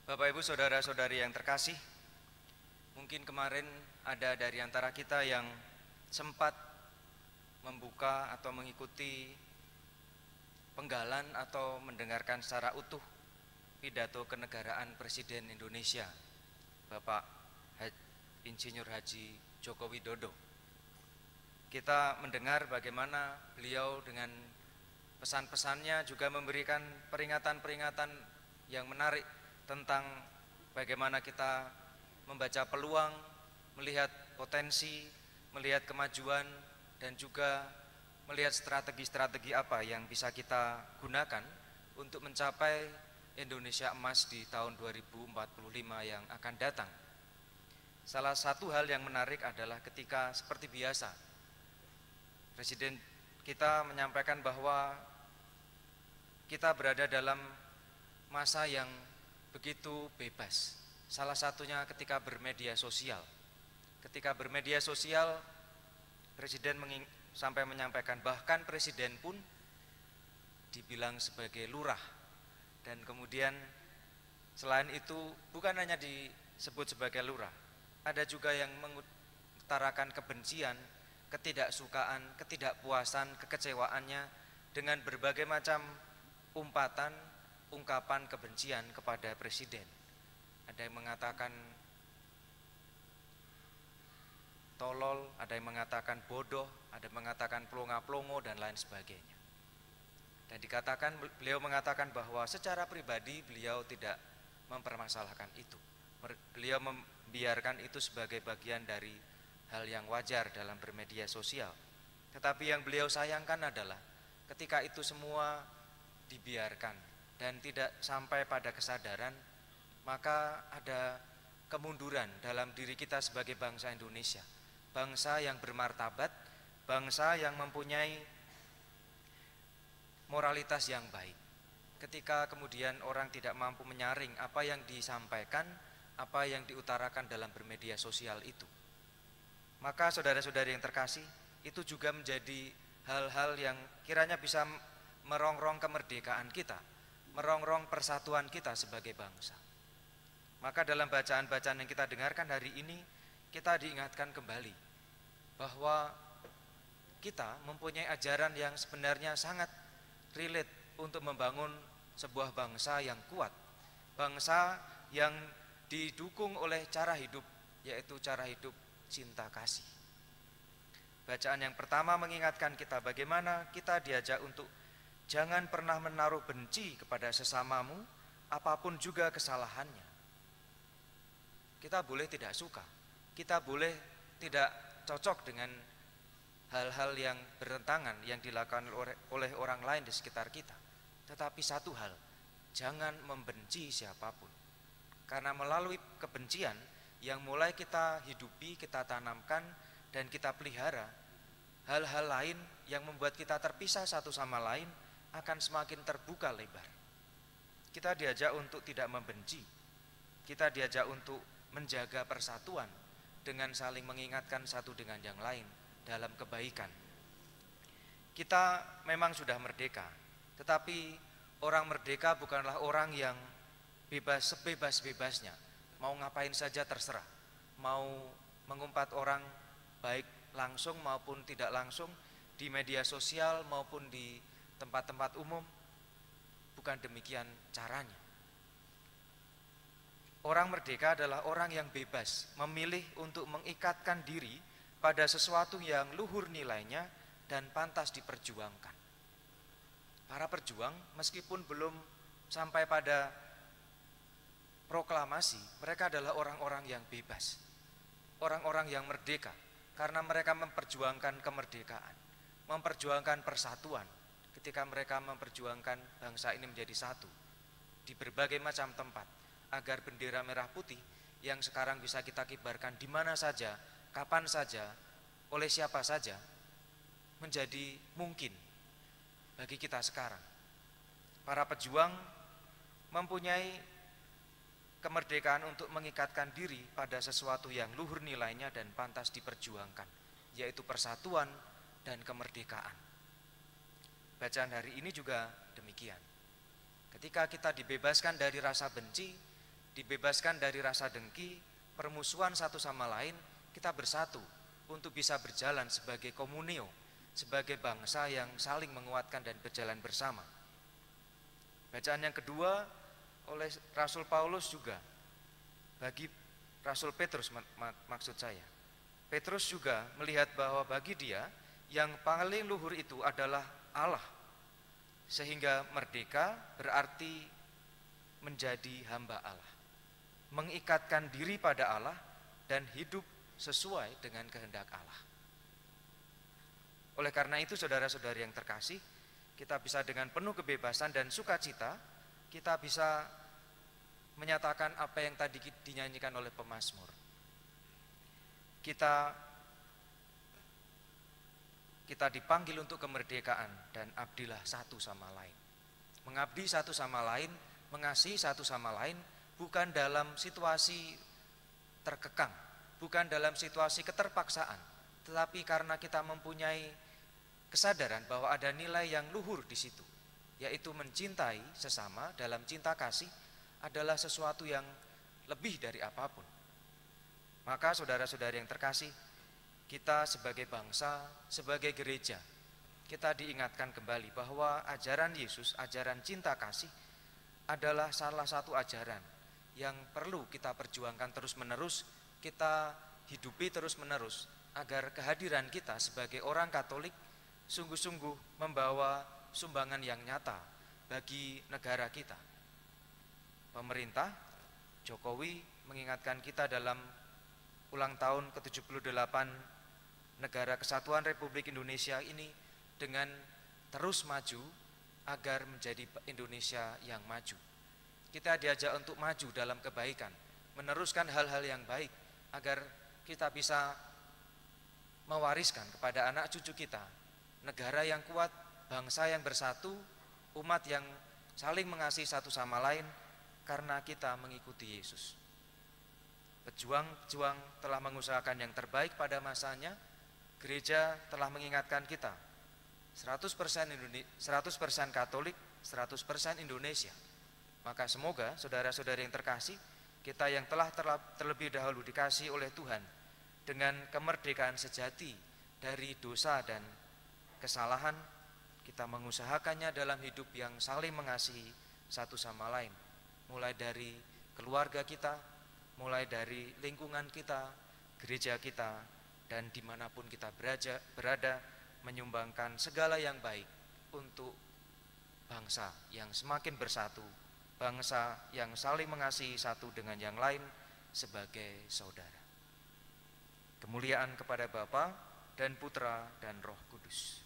Bapak Ibu saudara-saudari yang terkasih, mungkin kemarin ada dari antara kita yang sempat membuka atau mengikuti penggalan atau mendengarkan secara utuh pidato kenegaraan Presiden Indonesia, Bapak Insinyur Haji Joko Widodo. Kita mendengar bagaimana beliau dengan pesan-pesannya juga memberikan peringatan-peringatan yang menarik tentang bagaimana kita membaca peluang, melihat potensi, melihat kemajuan, dan juga melihat strategi-strategi apa yang bisa kita gunakan untuk mencapai Indonesia emas di tahun 2045 yang akan datang. Salah satu hal yang menarik adalah ketika seperti biasa Presiden kita menyampaikan bahwa kita berada dalam masa yang begitu bebas. Salah satunya ketika bermedia sosial. Ketika bermedia sosial, Presiden sampai menyampaikan bahkan Presiden pun dibilang sebagai lurah. Dan kemudian selain itu bukan hanya disebut sebagai lurah, ada juga yang mengutarakan kebencian, ketidaksukaan, ketidakpuasan, kekecewaannya dengan berbagai macam umpatan, ungkapan kebencian kepada Presiden. Ada yang mengatakan tolol, ada yang mengatakan bodoh, ada yang mengatakan plonga-plongo dan lain sebagainya. Dan dikatakan, beliau mengatakan bahwa secara pribadi beliau tidak mempermasalahkan itu. Beliau membiarkan itu sebagai bagian dari hal yang wajar dalam bermedia sosial. Tetapi yang beliau sayangkan adalah ketika itu semua dibiarkan dan tidak sampai pada kesadaran, maka ada kemunduran dalam diri kita sebagai bangsa Indonesia. Bangsa yang bermartabat, bangsa yang mempunyai moralitas yang baik. Ketika kemudian orang tidak mampu menyaring apa yang disampaikan, apa yang diutarakan dalam bermedia sosial itu, maka saudara-saudari yang terkasih, itu juga menjadi hal-hal yang kiranya bisa merongrong kemerdekaan kita, merongrong persatuan kita sebagai bangsa. Maka dalam bacaan-bacaan yang kita dengarkan hari ini, kita diingatkan kembali bahwa kita mempunyai ajaran yang sebenarnya sangat relate untuk membangun sebuah bangsa yang kuat, bangsa yang didukung oleh cara hidup, yaitu cara hidup cinta kasih. Bacaan yang pertama mengingatkan kita bagaimana kita diajak untuk jangan pernah menaruh benci kepada sesamamu, apapun juga kesalahannya. Kita boleh tidak suka, kita boleh tidak cocok dengan hal-hal yang bertentangan yang dilakukan oleh orang lain di sekitar kita. Tetapi satu hal, jangan membenci siapapun. Karena melalui kebencian yang mulai kita hidupi, kita tanamkan, dan kita pelihara, hal-hal lain yang membuat kita terpisah satu sama lain akan semakin terbuka lebar. Kita diajak untuk tidak membenci, kita diajak untuk menjaga persatuan dengan saling mengingatkan satu dengan yang lain dalam kebaikan. Kita memang sudah merdeka, tetapi orang merdeka bukanlah orang yang bebas sebebas-bebasnya, mau ngapain saja terserah, mau mengumpat orang baik langsung maupun tidak langsung di media sosial maupun di tempat-tempat umum. Bukan demikian caranya. Orang merdeka adalah orang yang bebas, memilih untuk mengikatkan diri pada sesuatu yang luhur nilainya dan pantas diperjuangkan. Para perjuang meskipun belum sampai pada proklamasi, mereka adalah orang-orang yang bebas, orang-orang yang merdeka, karena mereka memperjuangkan kemerdekaan, memperjuangkan persatuan. Ketika mereka memperjuangkan bangsa ini menjadi satu di berbagai macam tempat, agar bendera merah putih yang sekarang bisa kita kibarkan di mana saja, kapan saja, oleh siapa saja, menjadi mungkin bagi kita sekarang. Para pejuang mempunyai kemerdekaan untuk mengikatkan diri pada sesuatu yang luhur nilainya dan pantas diperjuangkan, yaitu persatuan dan kemerdekaan. Bacaan hari ini juga demikian. Ketika kita dibebaskan dari rasa benci, dibebaskan dari rasa dengki, permusuhan satu sama lain, kita bersatu untuk bisa berjalan sebagai komunio, sebagai bangsa yang saling menguatkan dan berjalan bersama. Bacaan yang kedua oleh Rasul Paulus juga bagi Rasul Petrus, maksud saya. Petrus juga melihat bahwa bagi dia yang paling luhur itu adalah Allah. Sehingga merdeka berarti menjadi hamba Allah, mengikatkan diri pada Allah dan hidup sesuai dengan kehendak Allah. Oleh karena itu saudara-saudari yang terkasih, kita bisa dengan penuh kebebasan dan sukacita, kita bisa menyatakan apa yang tadi dinyanyikan oleh pemazmur. Kita dipanggil untuk kemerdekaan dan abdilah satu sama lain. Mengabdi satu sama lain, mengasihi satu sama lain, bukan dalam situasi terkekang, bukan dalam situasi keterpaksaan, tetapi karena kita mempunyai kesadaran bahwa ada nilai yang luhur di situ, yaitu mencintai sesama dalam cinta kasih adalah sesuatu yang lebih dari apapun. Maka saudara-saudari yang terkasih, kita sebagai bangsa, sebagai gereja, kita diingatkan kembali bahwa ajaran Yesus, ajaran cinta kasih adalah salah satu ajaran yang perlu kita perjuangkan terus-menerus, kita hidupi terus-menerus, agar kehadiran kita sebagai orang Katolik sungguh-sungguh membawa sumbangan yang nyata bagi negara kita. Pemerintah Jokowi mengingatkan kita dalam ulang tahun ke-78 Negara Kesatuan Republik Indonesia ini dengan terus maju agar menjadi Indonesia yang maju. Kita diajak untuk maju dalam kebaikan, meneruskan hal-hal yang baik agar kita bisa mewariskan kepada anak cucu kita negara yang kuat, bangsa yang bersatu, umat yang saling mengasihi satu sama lain karena kita mengikuti Yesus. Pejuang-pejuang telah mengusahakan yang terbaik pada masanya. Gereja telah mengingatkan kita 100% Katolik, 100% Indonesia. Maka semoga saudara-saudari yang terkasih, kita yang telah terlebih dahulu dikasihi oleh Tuhan dengan kemerdekaan sejati dari dosa dan kesalahan, kita mengusahakannya dalam hidup yang saling mengasihi satu sama lain, mulai dari keluarga kita, mulai dari lingkungan kita, gereja kita, dan dimanapun kita berada, menyumbangkan segala yang baik untuk bangsa yang semakin bersatu, bangsa yang saling mengasihi satu dengan yang lain sebagai saudara. Kemuliaan kepada Bapa dan Putra dan Roh Kudus.